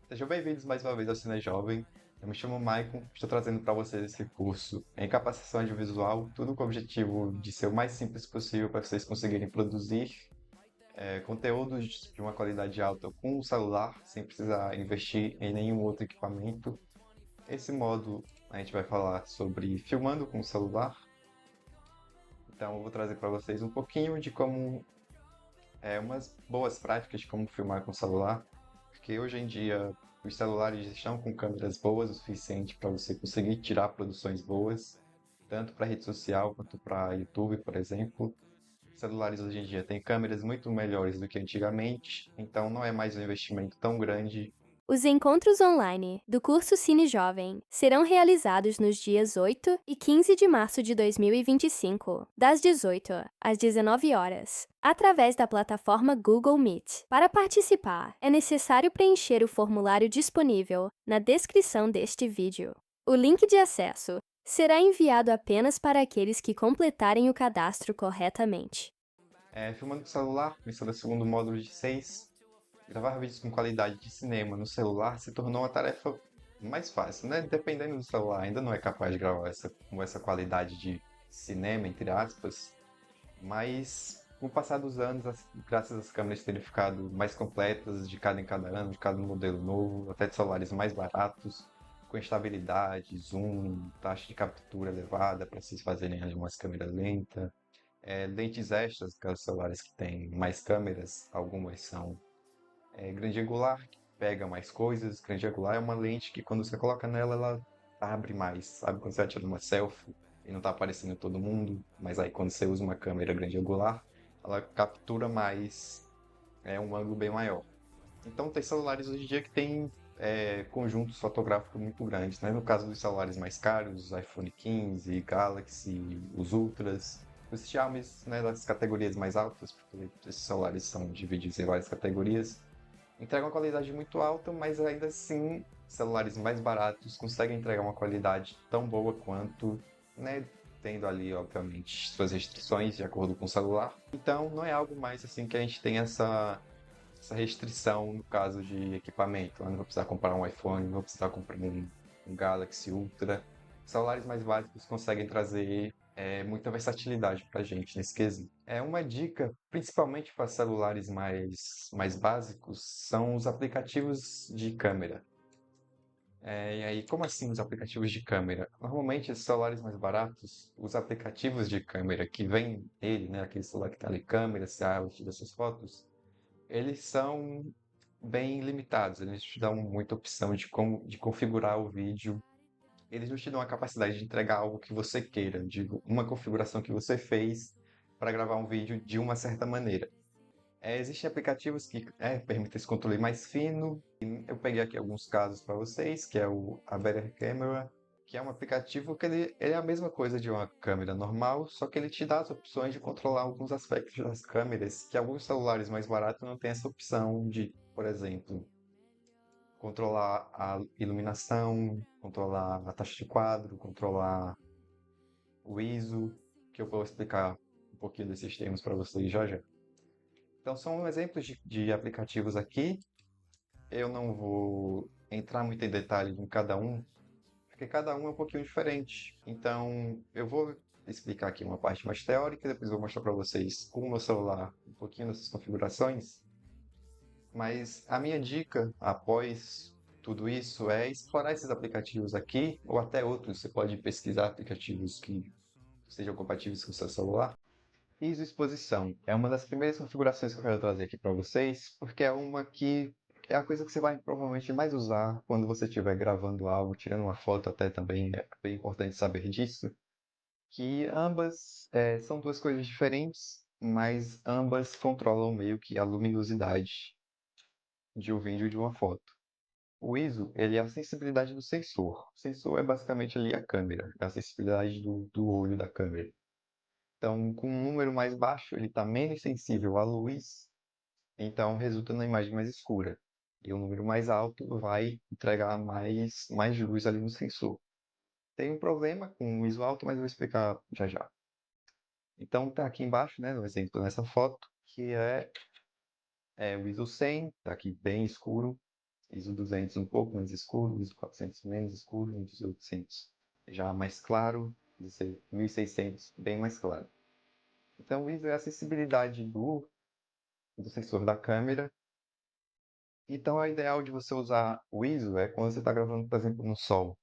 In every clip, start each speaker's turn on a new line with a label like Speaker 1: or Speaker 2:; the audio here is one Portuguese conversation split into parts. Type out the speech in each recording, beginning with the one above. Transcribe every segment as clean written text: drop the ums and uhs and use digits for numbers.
Speaker 1: Sejam bem-vindos mais uma vez ao Cine Jovem. Eu me chamo Maicon, estou trazendo para vocês esse curso em capacitação audiovisual, tudo com o objetivo de ser o mais simples possível para vocês conseguirem produzir conteúdos de uma qualidade alta com o celular, sem precisar investir em nenhum outro equipamento. Esse modo a gente vai falar sobre filmando com o celular, então eu vou trazer para vocês um pouquinho de como umas boas práticas de como filmar com o celular, porque hoje em dia os celulares estão com câmeras boas o suficiente para você conseguir tirar produções boas, tanto para rede social quanto para YouTube, por exemplo. Os celulares hoje em dia têm câmeras muito melhores do que antigamente, então não é mais um investimento tão grande.
Speaker 2: Os encontros online do curso Cine Jovem serão realizados nos dias 8 e 15 de março de 2025, das 18 às 19 horas, através da plataforma Google Meet. Para participar, é necessário preencher o formulário disponível na descrição deste vídeo. O link de acesso será enviado apenas para aqueles que completarem o cadastro corretamente.
Speaker 1: Filmando com o celular, começando o segundo módulo de 6, gravar vídeos com qualidade de cinema no celular se tornou uma tarefa mais fácil, né? Dependendo do celular, ainda não é capaz de gravar com essa qualidade de cinema, entre aspas, mas com o passar dos anos, graças às câmeras terem ficado mais completas de cada em cada ano, de cada modelo novo, até de celulares mais baratos, com estabilidade, zoom, taxa de captura elevada para vocês fazerem ali umas câmeras lentas, lentes extras, aqueles celulares que têm mais câmeras, algumas são grande angular, que pega mais coisas. Grande angular é uma lente que quando você coloca nela, ela abre mais. Sabe quando você vai tirando uma selfie e não está aparecendo todo mundo? Mas aí quando você usa uma câmera grande angular, ela captura mais, um ângulo bem maior. Então tem celulares hoje em dia que tem conjuntos fotográficos muito grandes, né? No caso dos celulares mais caros, os iPhone 15, Galaxy, os Ultras, os Xiaomis, né, das categorias mais altas, porque esses celulares são divididos em várias categorias, entregam uma qualidade muito alta, mas ainda assim celulares mais baratos conseguem entregar uma qualidade tão boa quanto, né, tendo ali, obviamente, suas restrições de acordo com o celular. Então não é algo mais assim que a gente tem essa restrição no caso de equipamento. Eu não vou precisar comprar um iPhone, não vou precisar comprar um Galaxy Ultra. Celulares mais básicos conseguem trazer muita versatilidade para a gente nesse quesito. Uma dica, principalmente para celulares mais básicos, são os aplicativos de câmera. E aí, como assim os aplicativos de câmera? Normalmente, esses celulares mais baratos, os aplicativos de câmera que vem dele, né, aquele celular que tem ali câmera, se abre, tira suas fotos, eles são bem limitados, eles te dão muita opção de como de configurar o vídeo. Eles não te dão a capacidade de entregar algo que você queira, de uma configuração que você fez para gravar um vídeo de uma certa maneira. Existem aplicativos que permitem esse controle mais fino. Eu peguei aqui alguns casos para vocês, que é a Better Camera, que é um aplicativo que ele é a mesma coisa de uma câmera normal, só que ele te dá as opções de controlar alguns aspectos das câmeras, que alguns celulares mais baratos não têm essa opção de, por exemplo, controlar a iluminação, controlar a taxa de quadro, controlar o ISO, que eu vou explicar um pouquinho desses termos para vocês já já. Então, são exemplos de aplicativos aqui. Eu não vou entrar muito em detalhe em cada um, porque cada um é um pouquinho diferente. Então, eu vou explicar aqui uma parte mais teórica, depois eu vou mostrar para vocês com o meu celular um pouquinho dessas configurações. Mas a minha dica, após tudo isso, é explorar esses aplicativos aqui, ou até outros. Você pode pesquisar aplicativos que sejam compatíveis com o seu celular. ISO-exposição é uma das primeiras configurações que eu quero trazer aqui para vocês, porque é uma que é a coisa que você vai provavelmente mais usar quando você estiver gravando algo, tirando uma foto até também, é bem importante saber disso, que ambas são duas coisas diferentes, mas ambas controlam meio que a luminosidade de um vídeo e de uma foto. O ISO, ele é a sensibilidade do sensor. O sensor é basicamente ali a câmera, é a sensibilidade do olho da câmera. Então, com um número mais baixo, ele está menos sensível à luz, então resulta na imagem mais escura. E o número mais alto vai entregar mais luz ali no sensor. Tem um problema com o ISO alto, mas eu vou explicar já já. Então, tá aqui embaixo, né, no exemplo nessa foto, que é o ISO 100, tá aqui bem escuro. ISO 200 um pouco menos escuro, ISO 400 menos escuro, ISO 800 já mais claro, ISO 1600 bem mais claro. Então, o ISO é a acessibilidade do sensor da câmera. Então, é ideal de você usar o ISO é quando você está gravando, por exemplo, no sol.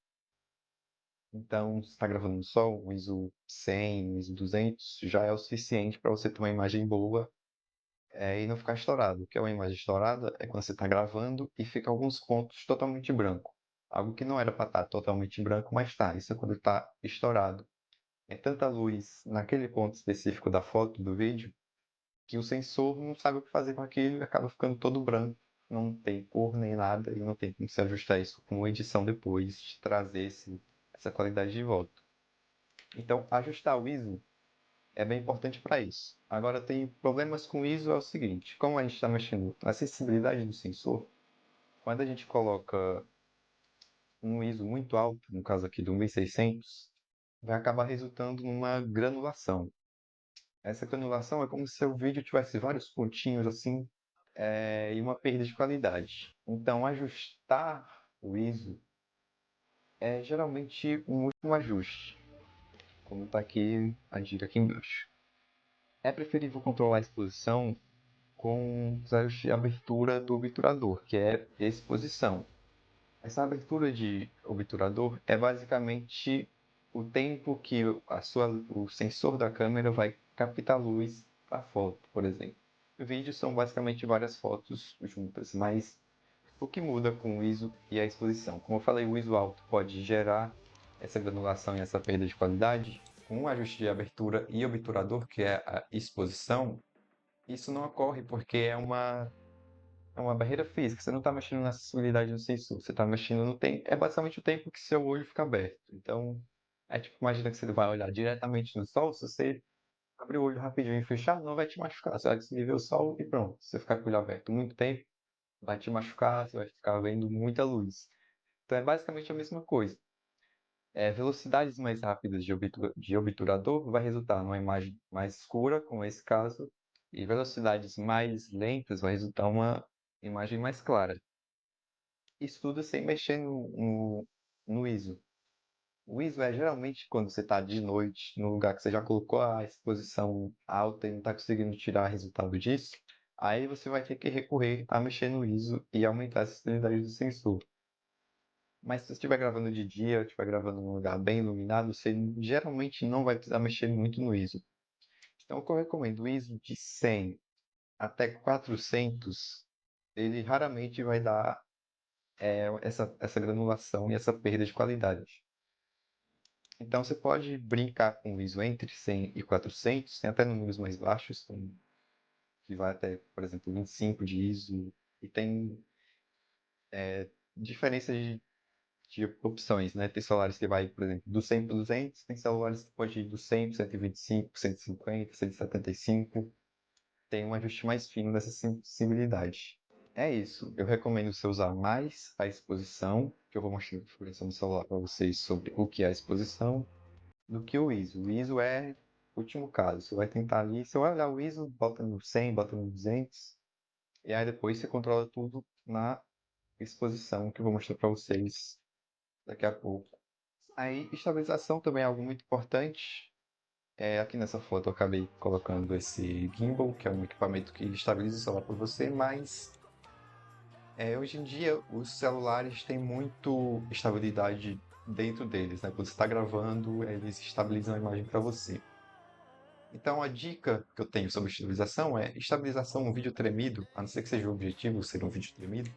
Speaker 1: Então, se está gravando no sol, o ISO 100, o ISO 200 já é o suficiente para você ter uma imagem boa e não ficar estourado. O que é uma imagem estourada é quando você está gravando e fica alguns pontos totalmente branco. Algo que não era para estar totalmente branco, mas está. Isso é quando está estourado. É tanta luz naquele ponto específico da foto, do vídeo, que o sensor não sabe o que fazer com aquilo e acaba ficando todo branco. Não tem cor nem nada e não tem como se ajustar isso com uma edição depois, de trazer essa qualidade de volta. Então, ajustar o ISO é bem importante para isso. Agora, tem problemas com o ISO é o seguinte, como a gente está mexendo na acessibilidade do sensor, quando a gente coloca um ISO muito alto, no caso aqui do 1600, vai acabar resultando numa granulação. Essa granulação é como se o vídeo tivesse vários pontinhos assim e uma perda de qualidade. Então, ajustar o ISO é geralmente um último ajuste, como está aqui a dica aqui embaixo. É preferível controlar a exposição com os ajustes de abertura do obturador, que é exposição. Essa abertura de obturador é basicamente o tempo que o sensor da câmera vai captar luz para a foto, por exemplo. Vídeos são basicamente várias fotos juntas, mas o que muda com o ISO e a exposição? Como eu falei, o ISO alto pode gerar essa granulação e essa perda de qualidade. Com o ajuste de abertura e obturador, que é a exposição, isso não ocorre porque é uma barreira física. Você não está mexendo na acessibilidade do sensor, você está mexendo no tempo. É basicamente o tempo que seu olho fica aberto. Então, é tipo, imagina que você vai olhar diretamente no sol, se você abrir o olho rapidinho e fechar, não vai te machucar. Você vai desligar o sol e pronto. Se você ficar com o olho aberto muito tempo, vai te machucar, você vai ficar vendo muita luz. Então, é basicamente a mesma coisa. Velocidades mais rápidas de obturador vai resultar numa imagem mais escura, como esse caso, e velocidades mais lentas vai resultar uma imagem mais clara. Isso tudo sem mexer no ISO. O ISO é geralmente quando você está de noite, no lugar que você já colocou a exposição alta e não está conseguindo tirar resultado disso, aí você vai ter que recorrer a mexer no ISO e aumentar a sensibilidade do sensor. Mas se você estiver gravando de dia, ou estiver gravando num lugar bem iluminado, você geralmente não vai precisar mexer muito no ISO. Então, o que eu recomendo, o ISO de 100 até 400, ele raramente vai dar essa granulação e essa perda de qualidade. Então, você pode brincar com o ISO entre 100 e 400, tem até números mais baixos, que vai até, por exemplo, 25 de ISO, e tem diferença de opções, né? Tem celulares que vai, por exemplo, do 100 para 200, tem celulares que pode ir do 100 para 125, 150, 175. Tem um ajuste mais fino dessa sensibilidade. É isso. Eu recomendo você usar mais a exposição, que eu vou mostrar a configuração do celular para vocês sobre o que é a exposição, do que o ISO. O ISO é o último caso. Você vai tentar ali, você vai olhar o ISO, bota no 100, bota no 200, e aí depois você controla tudo na exposição, que eu vou mostrar para vocês daqui a pouco. Aí, estabilização também é algo muito importante. Aqui nessa foto eu acabei colocando esse gimbal, que é um equipamento que estabiliza o celular para você, mas hoje em dia os celulares têm muito estabilidade dentro deles, né? Quando você está gravando, eles estabilizam a imagem para você. Então a dica que eu tenho sobre estabilização é estabilização um vídeo tremido, a não ser que seja o objetivo ser um vídeo tremido,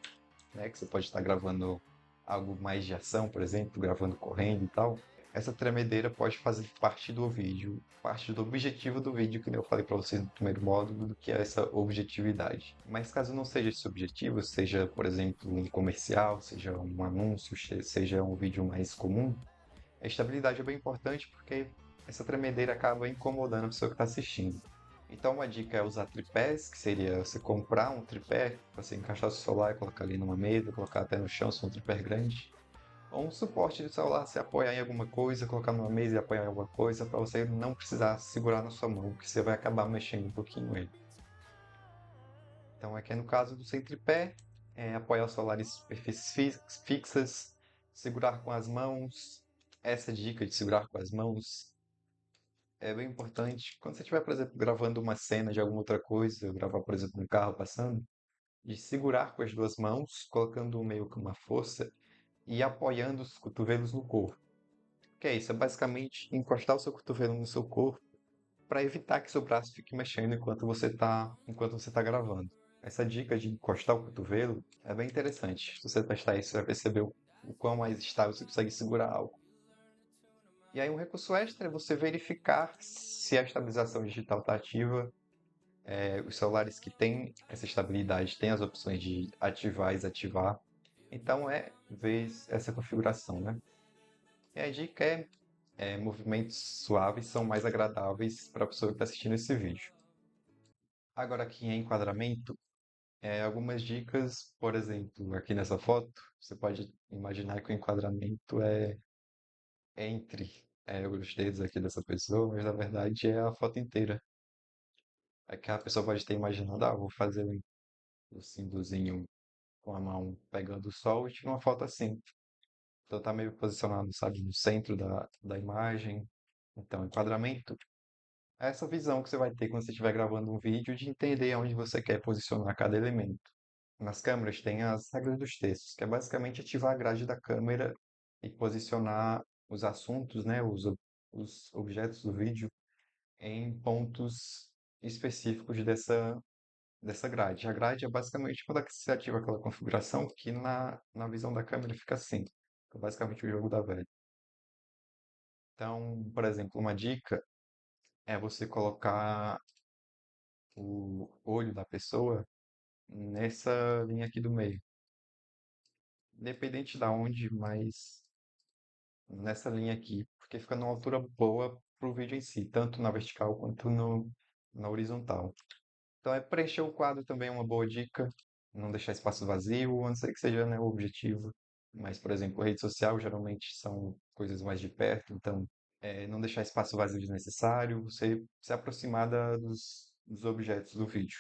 Speaker 1: né? Que você pode estar gravando algo mais de ação, por exemplo, gravando correndo e tal. Essa tremedeira pode fazer parte do vídeo, parte do objetivo do vídeo, que eu falei para vocês no primeiro módulo, do que é essa objetividade. Mas caso não seja esse objetivo, seja, por exemplo, um comercial, seja um anúncio, seja um vídeo mais comum, a estabilidade é bem importante porque essa tremedeira acaba incomodando a pessoa que está assistindo. Então uma dica é usar tripés, que seria você comprar um tripé para você encaixar o seu celular e colocar ali numa mesa, colocar até no chão se for um tripé grande. Ou um suporte de celular, se apoiar em alguma coisa, colocar numa mesa e apoiar em alguma coisa, para você não precisar segurar na sua mão, porque você vai acabar mexendo um pouquinho ele. Então aqui é no caso do sem tripé, apoiar o celular em superfícies fixas, segurar com as mãos. Essa dica de segurar com as mãos é bem importante. Quando você estiver, por exemplo, gravando uma cena de alguma outra coisa, gravar, por exemplo, um carro passando, de segurar com as duas mãos, colocando meio que uma força e apoiando os cotovelos no corpo. O que é isso? É basicamente encostar o seu cotovelo no seu corpo para evitar que seu braço fique mexendo enquanto você tá gravando. Essa dica de encostar o cotovelo é bem interessante. Se você testar isso, você vai perceber o quão mais estável você consegue segurar algo. E aí um recurso extra é você verificar se a estabilização digital está ativa. Os celulares que têm essa estabilidade têm as opções de ativar e desativar. Então ver essa configuração, né? E a dica movimentos suaves são mais agradáveis para a pessoa que está assistindo esse vídeo. Agora aqui em enquadramento, algumas dicas, por exemplo, aqui nessa foto, você pode imaginar que o enquadramento é entre os dedos aqui dessa pessoa, mas na verdade é a foto inteira. Aqui a pessoa pode ter imaginado, vou fazer o símbolozinho com a mão pegando o sol e tiro uma foto assim. Então tá meio posicionado, sabe, no centro da imagem. Então, enquadramento é essa visão que você vai ter quando você estiver gravando um vídeo de entender onde você quer posicionar cada elemento. Nas câmeras tem as regras dos textos, que é basicamente ativar a grade da câmera e posicionar os assuntos, né, os objetos do vídeo em pontos específicos dessa grade. A grade é basicamente quando você ativa aquela configuração que na visão da câmera fica assim. É basicamente o jogo da velha. Então, por exemplo, uma dica é você colocar o olho da pessoa nessa linha aqui do meio. Independente da onde, mas nessa linha aqui, porque fica numa altura boa pro vídeo em si, tanto na vertical quanto na horizontal. Então preencher o quadro também é uma boa dica, não deixar espaço vazio, a não ser que seja, né, o objetivo. Mas, por exemplo, rede social geralmente são coisas mais de perto, então não deixar espaço vazio desnecessário, você se aproximar dos objetos do vídeo.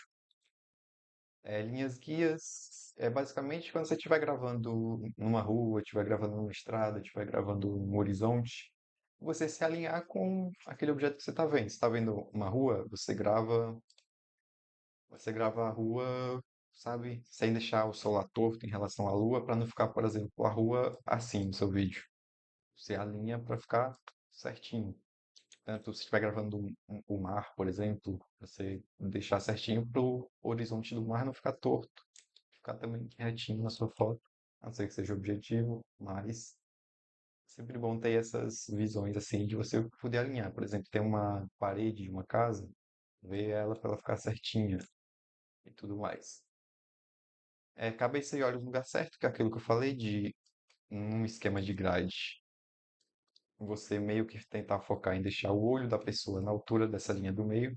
Speaker 1: Linhas guias é basicamente quando você estiver gravando numa rua, estiver gravando numa estrada, estiver gravando no horizonte, você se alinhar com aquele objeto que você está vendo. Se está vendo uma rua, você grava a rua, sabe, sem deixar o celular torto em relação à lua, para não ficar, por exemplo, a rua assim no seu vídeo. Você alinha para ficar certinho. Tanto se estiver gravando o mar, por exemplo, você deixar certinho para o horizonte do mar não ficar torto, ficar também retinho na sua foto, a não ser que seja objetivo, mas é sempre bom ter essas visões assim de você poder alinhar. Por exemplo, tem uma parede de uma casa, ver ela para ela ficar certinha e tudo mais. Cabeça e olhos no lugar certo, que é aquilo que eu falei de um esquema de grade. Você meio que tentar focar em deixar o olho da pessoa na altura dessa linha do meio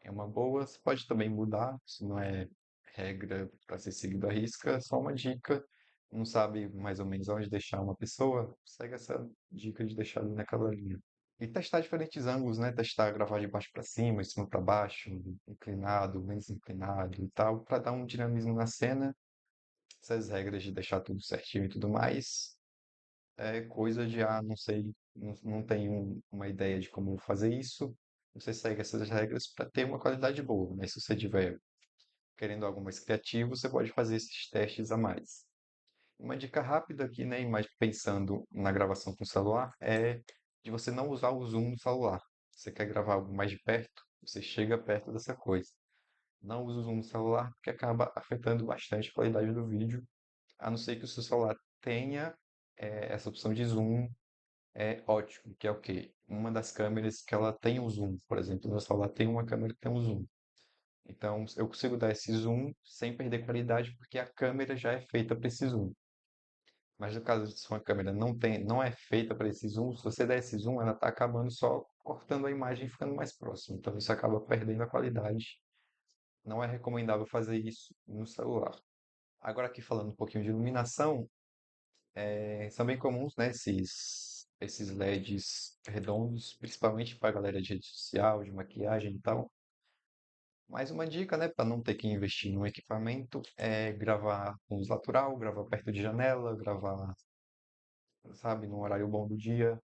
Speaker 1: é uma boa. Você pode também mudar, se não é regra para ser seguido à risca, é só uma dica. Não sabe mais ou menos onde deixar uma pessoa, segue essa dica de deixar ali naquela linha. E testar diferentes ângulos, né? Testar gravar de baixo para cima, de cima para baixo, inclinado, menos inclinado e tal, para dar um dinamismo na cena. Essas regras de deixar tudo certinho e tudo mais é coisa de, não sei, não tenho uma ideia de como fazer isso. Você segue essas regras para ter uma qualidade boa, mas se você tiver querendo algo mais criativo, você pode fazer esses testes a mais. Uma dica rápida aqui, né, mas pensando na gravação com o celular, é de você não usar o zoom no celular. Você quer gravar algo mais de perto, você chega perto dessa coisa. Não use o zoom no celular, porque acaba afetando bastante a qualidade do vídeo, a não ser que o seu celular tenha essa opção de zoom ótimo, que é o quê? Uma das câmeras que ela tem um zoom. Por exemplo, no meu celular tem uma câmera que tem um zoom. Então, eu consigo dar esse zoom sem perder qualidade, porque a câmera já é feita para esse zoom. Mas no caso de se uma câmera não é feita para esse zoom, se você der esse zoom, ela está acabando só cortando a imagem e ficando mais próximo. Então, isso acaba perdendo a qualidade. Não é recomendável fazer isso no celular. Agora, aqui falando um pouquinho de iluminação, são bem comuns, né, esses LEDs redondos, principalmente para a galera de rede social, de maquiagem e tal. Mais uma dica, né, para não ter que investir no equipamento, é gravar com luz natural, gravar perto de janela, gravar, sabe, no horário bom do dia,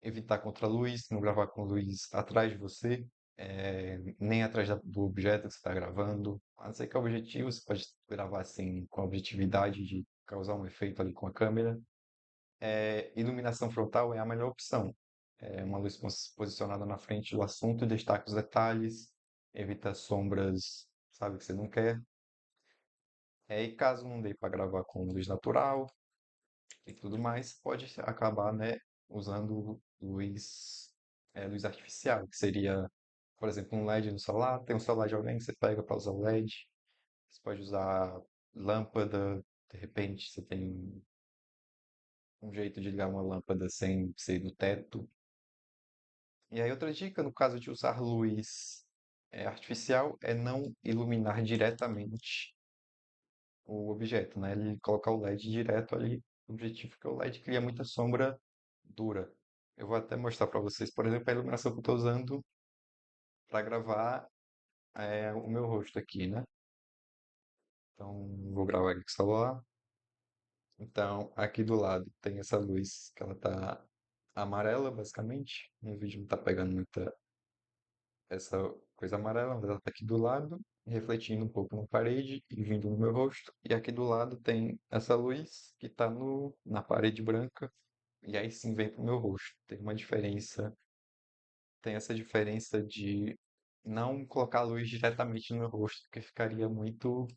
Speaker 1: evitar contra-luz, não gravar com luz atrás de você, nem atrás do objeto que você está gravando. A não ser que é objetivo, você pode gravar assim com a objetividade de causar um efeito ali com a câmera. Iluminação frontal é a melhor opção. É uma luz posicionada na frente do assunto, destaca os detalhes, evita sombras, sabe, que você não quer. E caso não dê para gravar com luz natural e tudo mais, pode acabar, né, usando luz artificial, que seria, por exemplo, um LED no celular. Tem um celular de alguém que você pega para usar o LED. Você pode usar lâmpada, de repente você tem um jeito de ligar uma lâmpada sem ser do teto. E aí outra dica, no caso de usar luz artificial, é não iluminar diretamente o objeto, né? Ele colocar o LED direto ali. O objetivo é que o LED cria muita sombra dura. Eu vou até mostrar para vocês, por exemplo, a iluminação que eu estou usando para gravar o meu rosto aqui, né? Então, vou gravar aqui com o celular. Então, aqui do lado tem essa luz que ela tá amarela, basicamente. No vídeo não tá pegando muita essa coisa amarela, mas ela tá aqui do lado, refletindo um pouco na parede e vindo no meu rosto. E aqui do lado tem essa luz que tá na parede branca, e aí sim vem pro meu rosto. Tem essa diferença de não colocar a luz diretamente no meu rosto, porque ficaria muito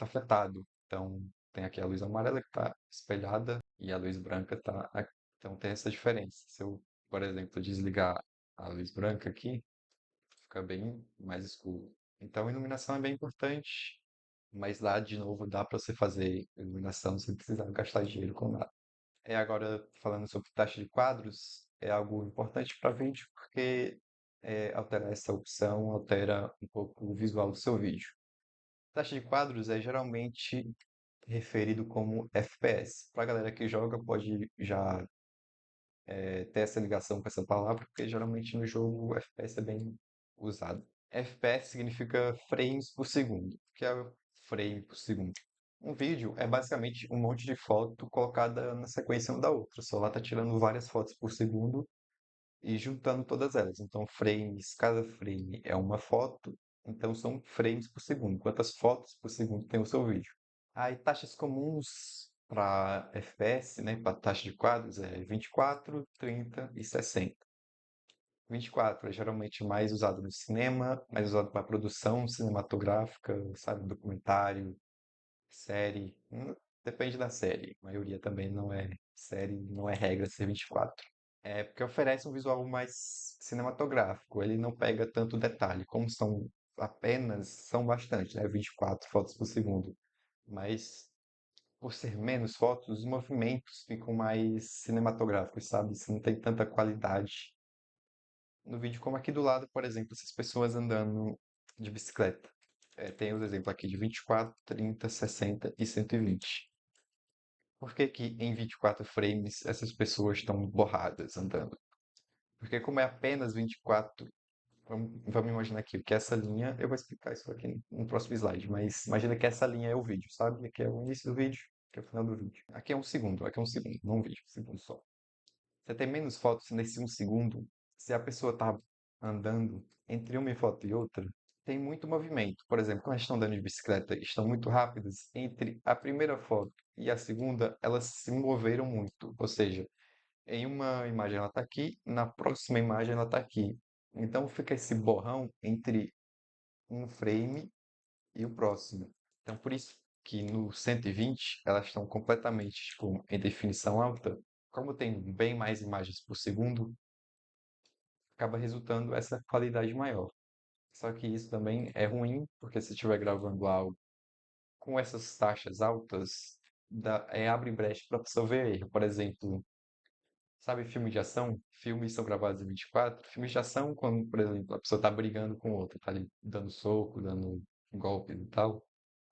Speaker 1: afetado. Então, tem aqui a luz amarela que está espelhada e a luz branca está aqui. Então, tem essa diferença. Se eu, por exemplo, desligar a luz branca aqui, fica bem mais escuro. Então, a iluminação é bem importante, mas lá, de novo, dá para você fazer iluminação sem precisar gastar dinheiro com nada. Agora, falando sobre taxa de quadros, é algo importante para vídeo, porque alterar essa opção altera um pouco o visual do seu vídeo. Taxa de quadros é geralmente referido como FPS. Para a galera que joga, pode já ter essa ligação com essa palavra, porque geralmente no jogo o FPS é bem usado. FPS significa frames por segundo. O que é frame por segundo? Um vídeo é basicamente um monte de foto colocada na sequência uma da outra. O celular está tirando várias fotos por segundo e juntando todas elas. Então, cada frame é uma foto, então são frames por segundo. Quantas fotos por segundo tem o seu vídeo? Aí, taxas comuns para FPS, né, para taxa de quadros, é 24, 30 e 60. 24 é geralmente mais usado no cinema, mais usado para produção cinematográfica, sabe, documentário, série. Depende da série. A maioria também não é série, não é regra ser 24. É porque oferece um visual mais cinematográfico. Ele não pega tanto detalhe, como são bastante, né? 24 fotos por segundo. Mas por ser menos fotos, os movimentos ficam mais cinematográficos, sabe? Você não tem tanta qualidade no vídeo como aqui do lado, por exemplo, essas pessoas andando de bicicleta. Tem os exemplos aqui de 24, 30, 60 e 120. Por que que em 24 frames essas pessoas estão borradas andando? Porque como é apenas 24, vamos imaginar aqui que essa linha, eu vou explicar isso aqui no próximo slide, mas imagina que essa linha é o vídeo, sabe? Aqui é o início do vídeo, aqui é o final do vídeo. Aqui é um segundo, não um vídeo, um segundo só. Você tem menos fotos nesse um segundo, se a pessoa está andando entre uma foto e outra, tem muito movimento. Por exemplo, quando elas estão andando de bicicleta e estão muito rápidas, entre a primeira foto e a segunda, elas se moveram muito. Ou seja, em uma imagem ela está aqui, na próxima imagem ela está aqui. Então fica esse borrão entre um frame e o próximo. Então por isso que no 120 elas estão completamente tipo, em definição alta. Como tem bem mais imagens por segundo, acaba resultando essa qualidade maior. Só que isso também é ruim, porque se estiver gravando algo com essas taxas altas, abre brecha para a pessoa ver erro. Por exemplo, sabe filme de ação? Filmes são gravados em 24. Filmes de ação, quando, por exemplo, a pessoa tá brigando com outra, tá ali dando soco, dando golpe e tal.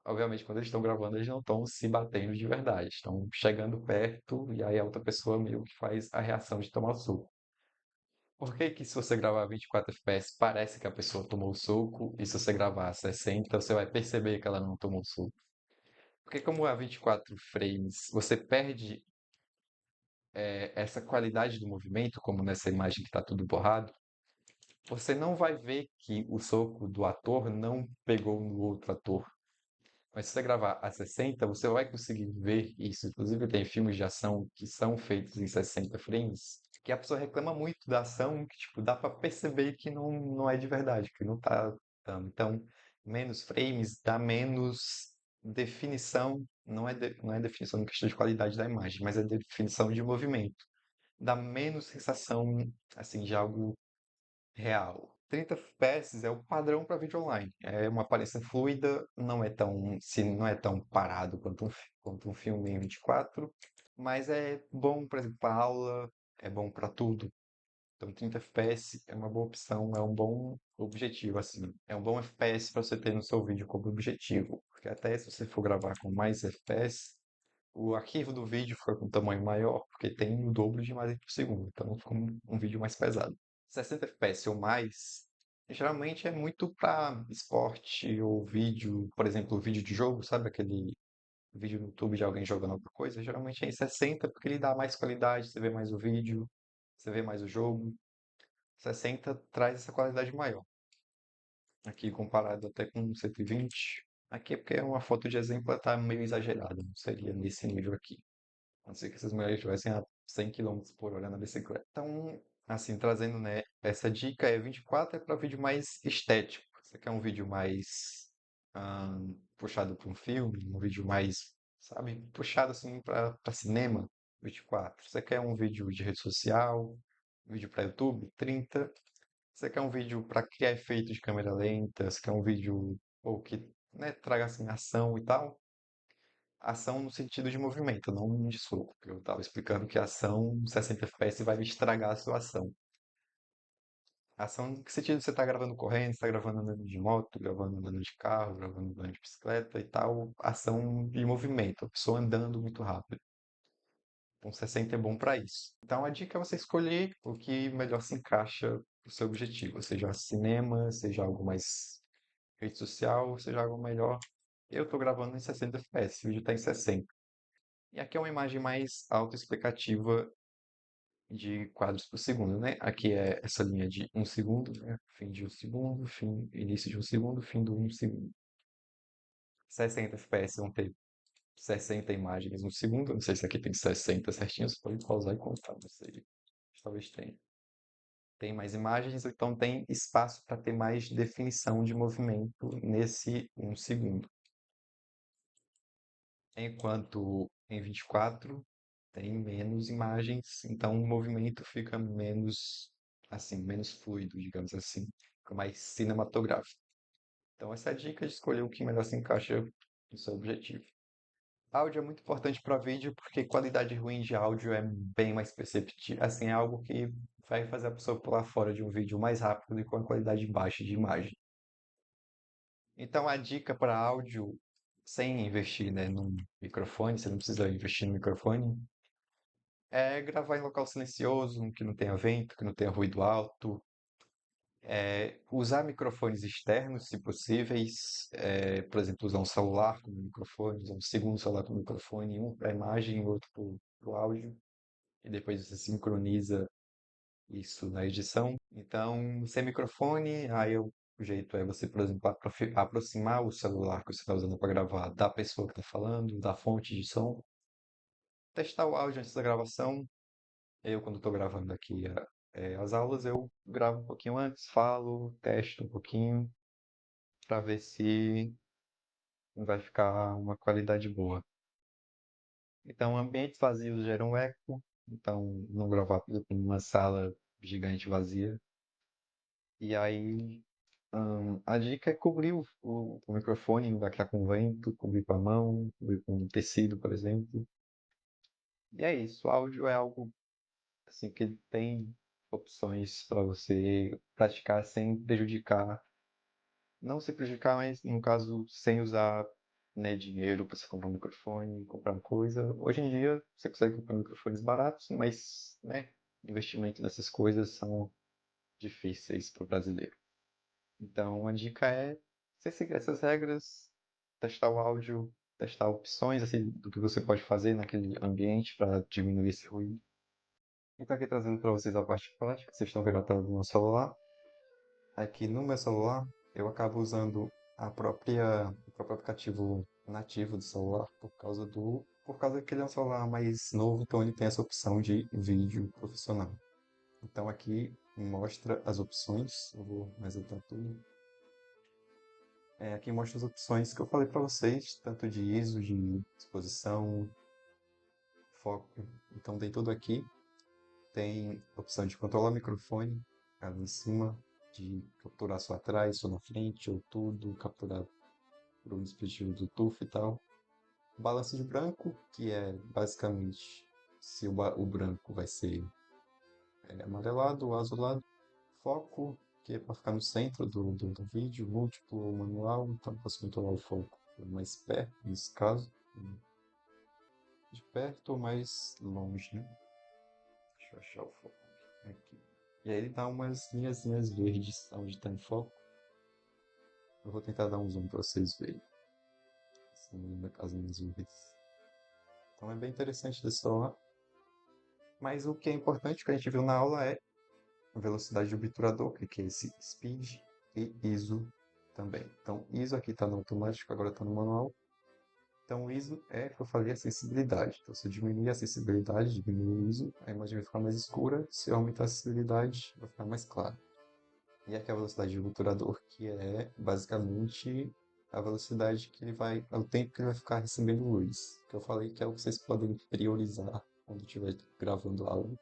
Speaker 1: Obviamente, quando eles estão gravando, eles não estão se batendo de verdade. Estão chegando perto e aí a outra pessoa meio que faz a reação de tomar o soco. Por que que se você gravar 24 FPS parece que a pessoa tomou o soco e se você gravar 60 você vai perceber que ela não tomou o soco? Porque como é 24 frames, você perde essa qualidade do movimento, como nessa imagem que está tudo borrado, você não vai ver que o soco do ator não pegou no outro ator. Mas se você gravar a 60, você vai conseguir ver isso. Inclusive, tem filmes de ação que são feitos em 60 frames, que a pessoa reclama muito da ação, que tipo, dá pra perceber que não é de verdade, que não tá dando. Então, menos frames dá menos definição, não é definição em questão de qualidade da imagem, mas é definição de movimento. Dá menos sensação, assim, de algo real. 30 FPS é o padrão para vídeo online. É uma aparência fluida, não é tão parado quanto um filme em 24, mas é bom, por exemplo, para aula, é bom para tudo. Então 30 FPS é uma boa opção, é um bom objetivo assim. É um bom FPS para você ter no seu vídeo como objetivo, porque até se você for gravar com mais FPS, o arquivo do vídeo fica com tamanho maior, porque tem o dobro de imagem por segundo, então fica um vídeo mais pesado. 60 FPS ou mais, geralmente é muito para esporte ou vídeo, por exemplo, vídeo de jogo, sabe aquele vídeo no YouTube de alguém jogando alguma coisa? Geralmente é em 60 porque ele dá mais qualidade, você vê mais o vídeo, você vê mais o jogo. 60 traz essa qualidade maior. Aqui comparado até com 120. Aqui é porque uma foto de exemplo tá meio exagerada, não seria nesse nível aqui. A não ser que essas mulheres estivessem a 100 quilômetros por hora na bicicleta. Então, assim, trazendo, né, essa dica 24 é para vídeo mais estético. Você quer um vídeo mais puxado para um filme, um vídeo mais, sabe, puxado assim para cinema, 24. Você quer um vídeo de rede social, um vídeo para YouTube, 30. Você quer um vídeo para criar efeito de câmera lenta, você quer um vídeo ou que, né, traga assim ação e tal, ação no sentido de movimento, não de soco. Eu estava explicando que a ação 60 FPS vai me estragar a sua ação. Ação, em que sentido você está gravando correndo, você está gravando andando de moto, gravando andando de carro, gravando andando de bicicleta e tal. Ação de movimento, a pessoa andando muito rápido. Então 60 é bom para isso. Então a dica é você escolher o que melhor se encaixa no seu objetivo, seja cinema, seja algo mais rede social, seja algo melhor. Eu estou gravando em 60 FPS, o vídeo está em 60. E aqui é uma imagem mais autoexplicativa de quadros por segundo, né? Aqui é essa linha de um segundo, né? Fim de um segundo, fim, início de um segundo, fim do um segundo. 60 FPS vão ter 60 imagens no segundo. Não sei se aqui tem 60 certinho, você pode pausar e contar, não sei. Talvez tenha. Tem mais imagens, então tem espaço para ter mais definição de movimento nesse um segundo. Enquanto em 24 tem menos imagens, então o movimento fica menos, assim, menos fluido, digamos assim, fica mais cinematográfico. Então essa é a dica de escolher o que melhor se encaixa no seu objetivo. Áudio é muito importante para vídeo porque qualidade ruim de áudio é bem mais perceptível, assim, é algo que vai fazer a pessoa pular fora de um vídeo mais rápido do que com a qualidade baixa de imagem. Então a dica para áudio, sem investir, né, num microfone, você não precisa investir no microfone, é gravar em local silencioso, que não tenha vento, que não tenha ruído alto. Usar microfones externos, se possíveis. Por exemplo, usar um celular como microfone, usar um segundo celular como microfone, um para a imagem e outro para o áudio. E depois você sincroniza isso na edição. Então, sem microfone, o jeito é você, por exemplo, aproximar o celular que você está usando para gravar da pessoa que está falando, da fonte de som. Testar o áudio antes da gravação. Eu, quando estou gravando aqui as aulas, eu gravo um pouquinho antes, falo, testo um pouquinho, para ver se vai ficar uma qualidade boa. Então, ambientes vazios geram eco, então não gravar, por exemplo, numa sala gigante vazia. E aí, a dica é cobrir o microfone, não vai ficar com vento, cobrir com a mão, cobrir com um tecido, por exemplo. E é isso, o áudio é algo assim que ele tem opções para você praticar sem prejudicar, não se prejudicar, mas no caso sem usar, né, dinheiro para você comprar um microfone, comprar uma coisa. Hoje em dia você consegue comprar microfones baratos, mas, né, investimento nessas coisas são difíceis para o brasileiro. Então, a dica é você seguir essas regras, testar o áudio, testar opções assim, do que você pode fazer naquele ambiente para diminuir esse ruído. Então, aqui trazendo para vocês a parte prática, vocês estão vendo a tela do meu celular. Aqui no meu celular, eu acabo usando o próprio aplicativo nativo do celular por causa que ele é um celular mais novo, então ele tem essa opção de vídeo profissional. Então aqui mostra as opções, eu vou mais adiantar tudo. Aqui mostra as opções que eu falei para vocês, tanto de ISO, de exposição, foco. Então tem tudo aqui. Tem a opção de controlar o microfone, ali em cima, de capturar só atrás, só na frente, ou tudo, capturar por um dispositivo Bluetooth e tal. Balanço de branco, que é basicamente se o branco vai ser amarelado ou azulado. Foco, que é para ficar no centro do vídeo, múltiplo ou manual, então posso controlar o foco mais perto, nesse caso, de perto ou mais longe, né? Deixa eu achar o foco aqui. E aí ele dá umas linhazinhas verdes onde está em foco. Eu vou tentar dar um zoom para vocês verem. As linhas verdes. Então é bem interessante desse celular. Mas o que é importante que a gente viu na aula é a velocidade do obturador, que é esse speed, e ISO também. Então ISO aqui está no automático, agora está no manual. Então o ISO é, que eu falei, a sensibilidade. Então se eu diminuir a sensibilidade, diminuir o ISO, a imagem vai ficar mais escura. Se eu aumentar a sensibilidade, vai ficar mais clara. E aqui a velocidade do obturador, que é basicamente a velocidade que ele vai, o tempo que ele vai ficar recebendo luz. Que eu falei que é o que vocês podem priorizar quando estiver gravando algo,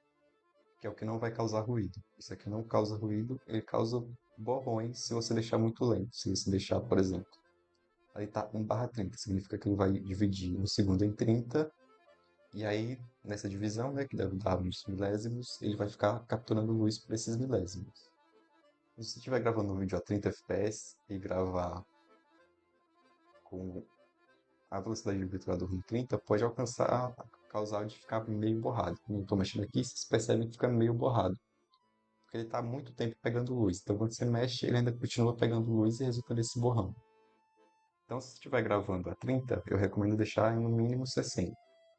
Speaker 1: que é o que não vai causar ruído. Isso aqui não causa ruído, ele causa borrões se você deixar muito lento. Se você deixar, por exemplo, aí tá 1/30, significa que ele vai dividir um segundo em 30, e aí nessa divisão, né, que deve dar uns milésimos, ele vai ficar capturando luz por esses milésimos. Se você estiver gravando um vídeo a 30 fps e gravar com a velocidade do obturador em 30, pode causar de ficar meio borrado. Como eu estou mexendo aqui, vocês percebem que fica meio borrado. Porque ele está há muito tempo pegando luz. Então quando você mexe, ele ainda continua pegando luz e resulta nesse borrão. Então se você estiver gravando a 30, eu recomendo deixar em no mínimo 60.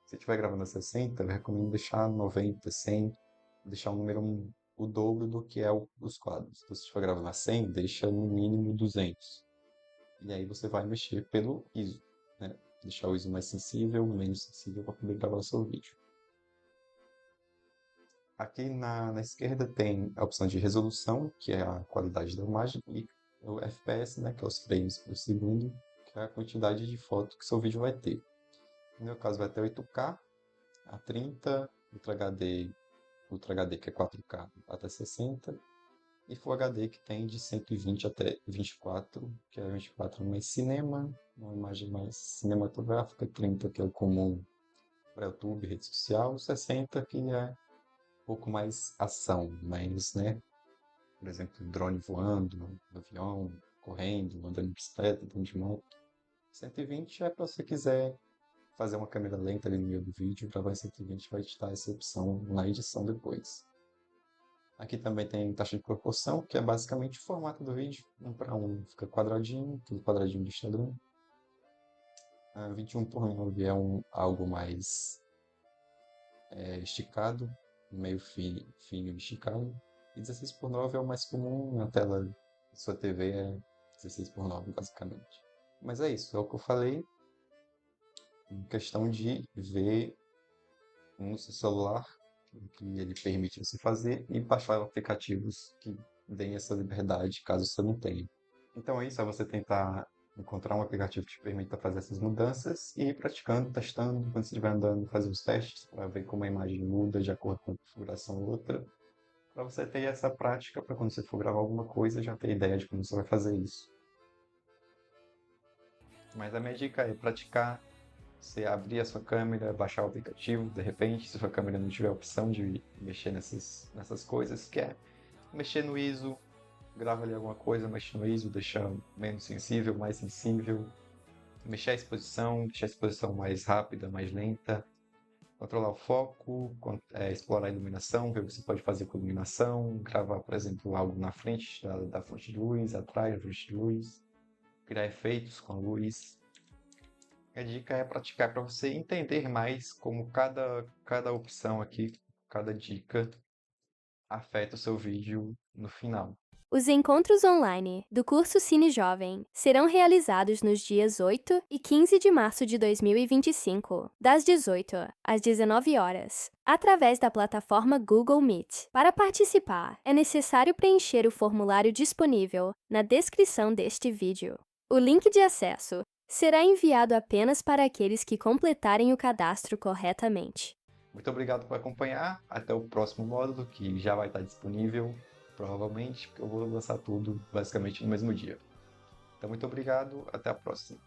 Speaker 1: Se estiver gravando a 60, eu recomendo deixar 90, 100, deixar um número o dobro do que é os quadros. Então, se estiver gravando a 100, deixa no mínimo 200. E aí você vai mexer pelo ISO, né? Deixar o ISO mais sensível, menos sensível para poder gravar o seu vídeo. Aqui na esquerda tem a opção de resolução, que é a qualidade da imagem, e o FPS, né, que é os frames por segundo, que é a quantidade de foto que seu vídeo vai ter. No meu caso vai ter 8K a 30, Ultra HD que é 4K até 60, e Full HD que tem de 120 até 24, que é 24 mais cinema, uma imagem mais cinematográfica, 30 que é o comum para YouTube, rede social, 60 que é um pouco mais ação, mais, né, por exemplo, drone voando, avião, correndo, andando de bicicleta, andando de moto. 120 é para você quiser fazer uma câmera lenta ali no meio do vídeo, gravar em 120 vai te dar essa opção na edição depois. Aqui também tem taxa de proporção, que é basicamente o formato do vídeo, 1:1, fica quadradinho, tudo quadradinho do Instagram. 21:9 é algo mais esticado, meio fino e esticado. E 16:9 é o mais comum, na tela da sua TV é 16:9 basicamente. Mas é isso, é o que eu falei, em questão de ver no seu celular o que ele permite você fazer e baixar aplicativos que deem essa liberdade caso você não tenha. Então é isso, é você tentar encontrar um aplicativo que te permita fazer essas mudanças e ir praticando, testando, quando você estiver andando, fazer os testes para ver como a imagem muda de acordo com a configuração ou outra, para você ter essa prática para quando você for gravar alguma coisa já ter ideia de como você vai fazer isso. Mas a minha dica é praticar. Você abrir a sua câmera, baixar o aplicativo, de repente, se sua câmera não tiver a opção de mexer nessas coisas, que é mexer no ISO, grava ali alguma coisa, mexe no ISO, deixa menos sensível, mais sensível, mexer a exposição, deixar a exposição mais rápida, mais lenta, controlar o foco, explorar a iluminação, ver o que você pode fazer com a iluminação, gravar, por exemplo, algo na frente da fonte de luz, atrás da fonte de luz, criar efeitos com a luz. A dica é praticar para você entender mais como cada opção aqui, cada dica afeta o seu vídeo no final.
Speaker 2: Os encontros online do curso Cine Jovem serão realizados nos dias 8 e 15 de março de 2025, das 18 às 19 horas, através da plataforma Google Meet. Para participar, é necessário preencher o formulário disponível na descrição deste vídeo. O link de acesso será enviado apenas para aqueles que completarem o cadastro corretamente.
Speaker 1: Muito obrigado por acompanhar. Até o próximo módulo, que já vai estar disponível, provavelmente, porque eu vou lançar tudo basicamente no mesmo dia. Então, muito obrigado. Até a próxima.